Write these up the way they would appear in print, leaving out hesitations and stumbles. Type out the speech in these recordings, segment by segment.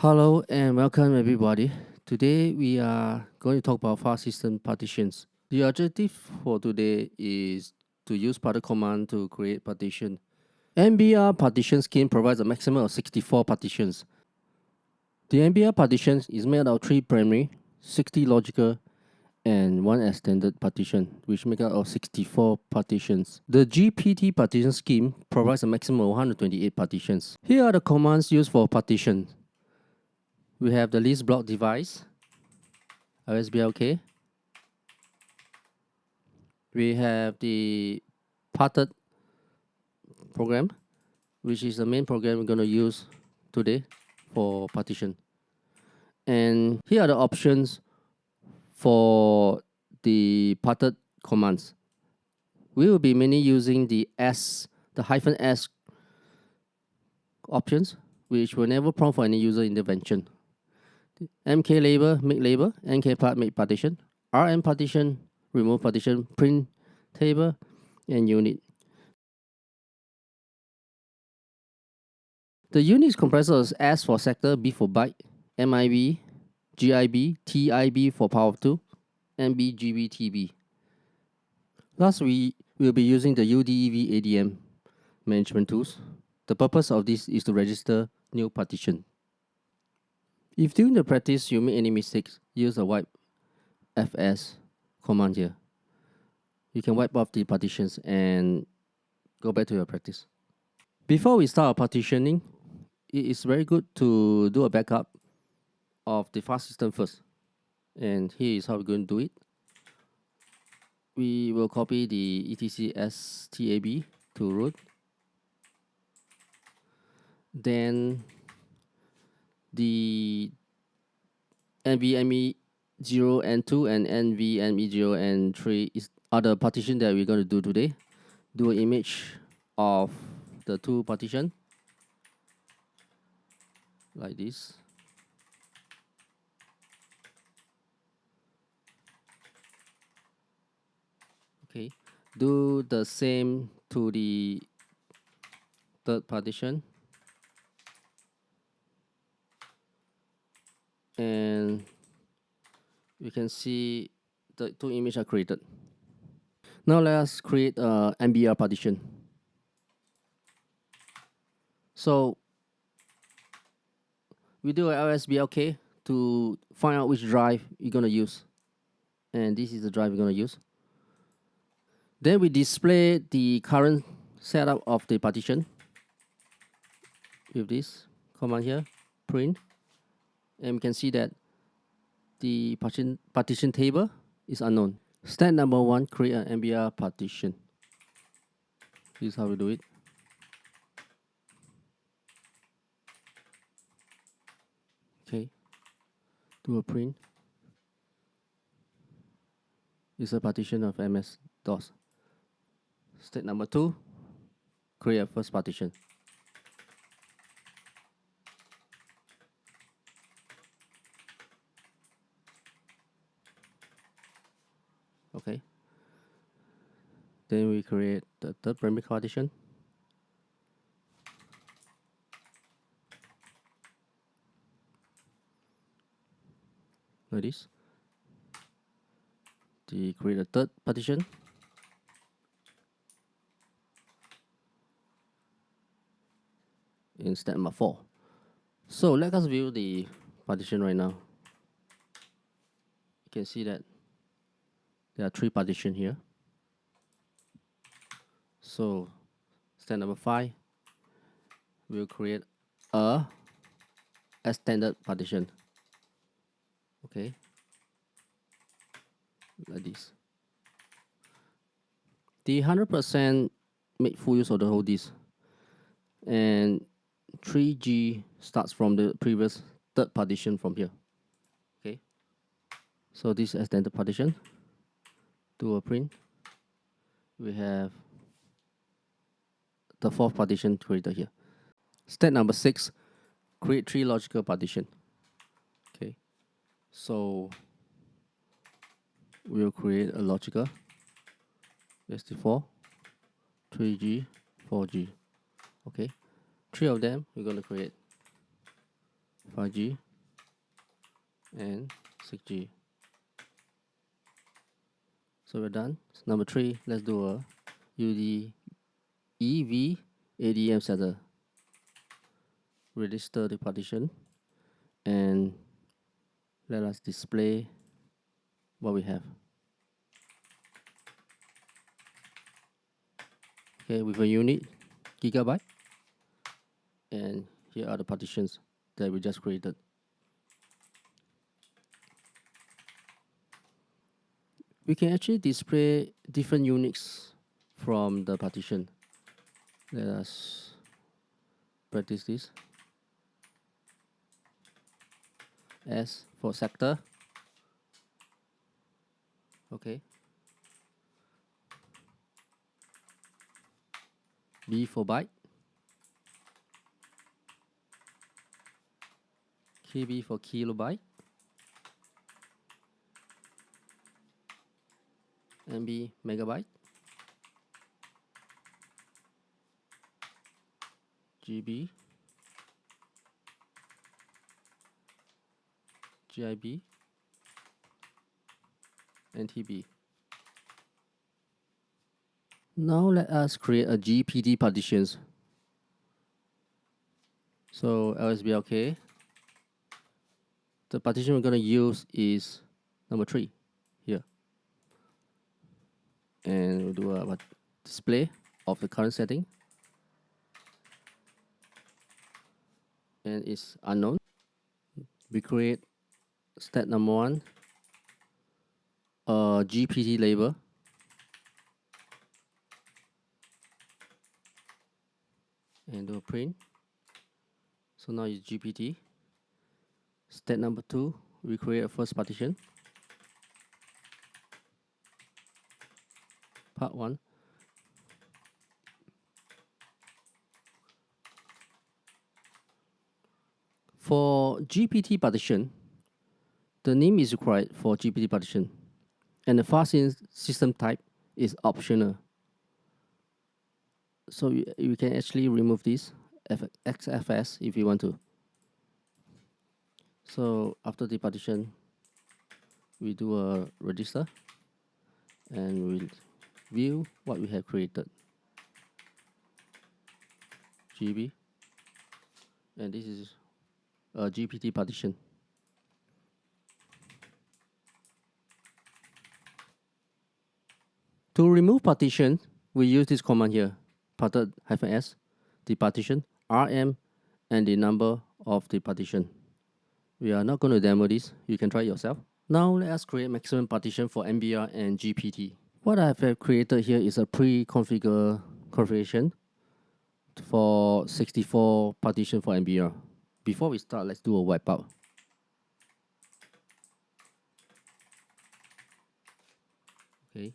Hello and welcome everybody. Today we are going to talk about file system partitions. The objective for today is to use partition command to create partition. Mbr partition scheme provides a maximum of 64 partitions. The Mbr partition is made of 3 primary, 60 logical, and 1 extended partition, which make up of 64 partitions. The Gpd partition scheme provides a maximum of 128 partitions. Here are the commands used for partition. We have the list block device, RSBLK. We have the parted program, which is the main program we're going to use today for partition. And here are the options for the parted commands. We will be mainly using the S, the -S options, which will never prompt for any user intervention. MK label, make label, NK part, make partition, RM partition, remove partition, print table, and unit. The unit is comprised of S for sector, B for byte, MIB, GIB, TIB for power of 2, MB, GB, TB. Last, we will be using the UDEV ADM management tools. The purpose of this is to register new partition. If during the practice you make any mistakes, use the wipe fs command here. You can wipe off the partitions and go back to your practice. Before we start our partitioning, it is very good to do a backup of the file system first. And here is how we're going to do it. We will copy the etc stab to root. Then the NVMe 0 and 2 and NVMe 0 and 3 are the partition that we're going to do today. Do an image of the two partition like this. Okay, do the same to the third partition. And you can see the two images are created. Now let us create a Mbr partition. So we do a LSBLK to find out which drive you're going to use. And this is the drive we're going to use. Then we display the current setup of the partition with this command here, print. And we can see that the partition table is unknown. Step number 1, create an Mbr partition. This is how we do it. Okay, do a print. It's a partition of MS-DOS. Step number 2, create a first partition. Okay. Then we create the third primary partition. Like this. Create a third partition. In step number 4. So let us view the partition right now. You can see that there are 3 partitions here. So step number 5, we'll create a extended partition. Okay, like this. The 100% make full use of the whole disk, and 3G starts from the previous third partition from here. Okay, so this extended partition, do a print. We have the 4th partition created here. Step number 6, create 3 logical partition. Okay, so we'll create a logical SD4, 3G, 4G. Okay, 3 of them we're going to create. 5G, and 6G. So we're done. Number 3, let's do a UD EV ADM setter. Register the partition and let us display what we have. Okay, with a unit gigabyte, and here are the partitions that we just created. We can actually display different units from the partition. Let us practice this. S for sector. Okay. B for byte. KB for kilobyte. MB megabyte. GB. GIB. And TB. Now let us create a Gpd partitions. So LSBLK. The partition we're going to use is number 3 here. And we'll do a display of the current setting. And it's unknown. We create stat number 1, a Gpd label. And do a print. So now it's Gpd. Stat number 2, we create a first partition. Part 1. For Gpd partition, the name is required for Gpd partition, and the fast-in system type is optional. So you can actually remove this XFS if you want to. So after the partition, we do a register and we'll view what we have created. GB, and this is a Gpd partition. To remove partition, we use this command here, parted-s, the partition, rm, and the number of the partition. We are not going to demo this. You can try it yourself. Now let us create maximum partition for Mbr and Gpd. What I have created here is a pre-configured configuration for 64 partition for Mbr. Before we start, let's do a wipeout. Okay,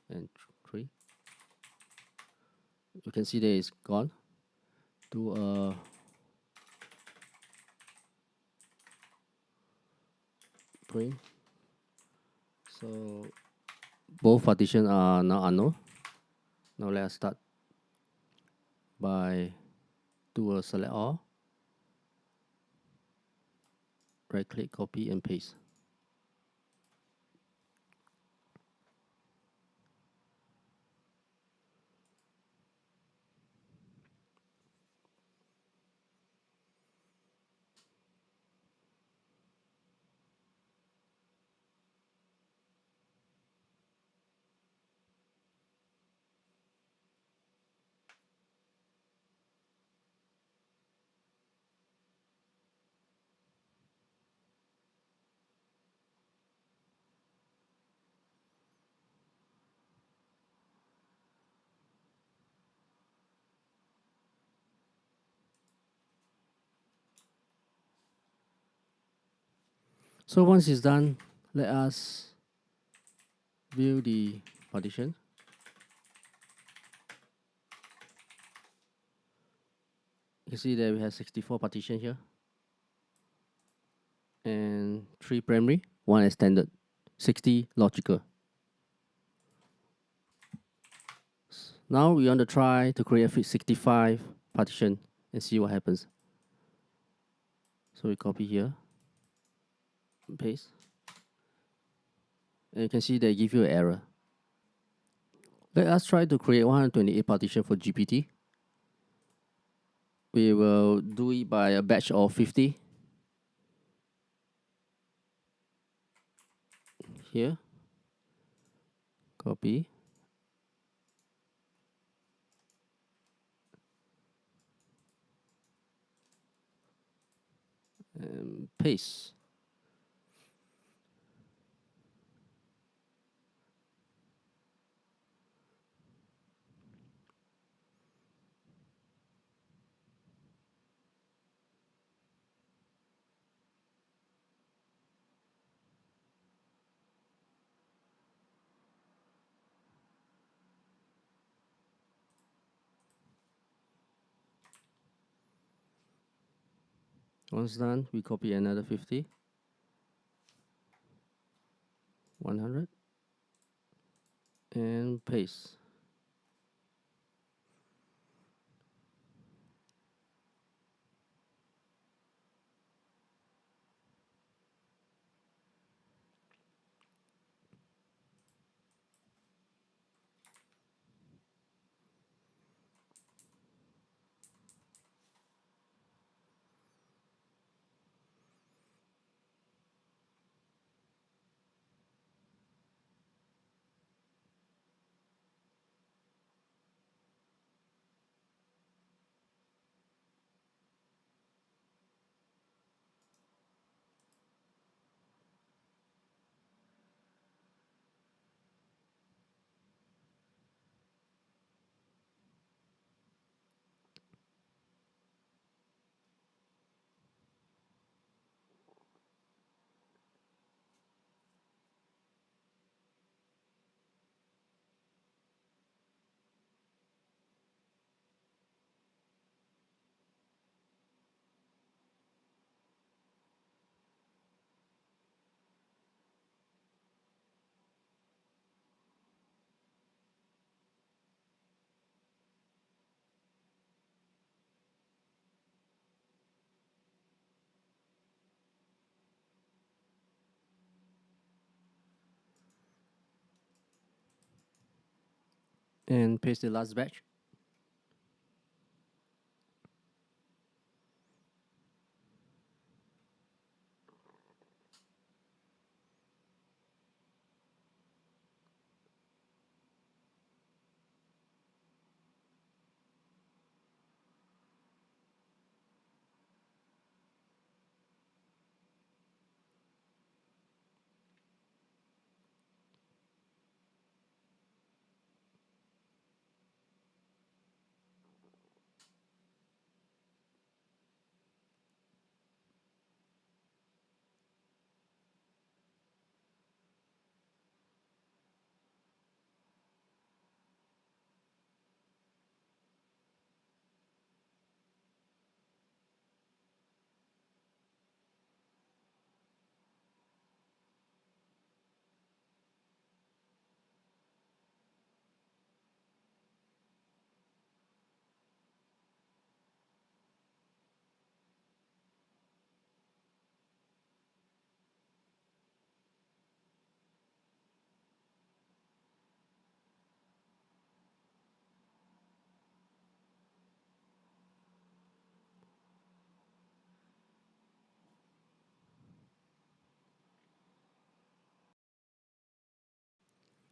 and 3. You can see that it's gone. Do a print. So both partitions are now unknown. Now let us start by do a select all. Right click, copy and paste. So once it's done, let us view the partition. You can see that we have 64 partition here, and 3 primary, 1 extended, 60 logical. Now we want to try to create a 65 partition and see what happens. So we copy here, paste, and you can see they give you an error. Let us try to create 128 partition for Gpd. We will do it by a batch of 50. Here, copy, and paste. Once done, we copy another 50, 100, and paste. And paste the last batch.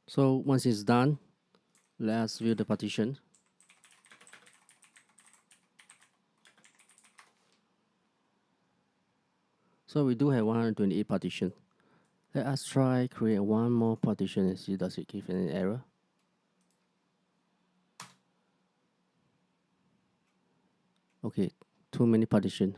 So once it's done, let's view the partition. So we do have 128 partition. Let us try create one more partition and see does it give any error. Okay, too many partition.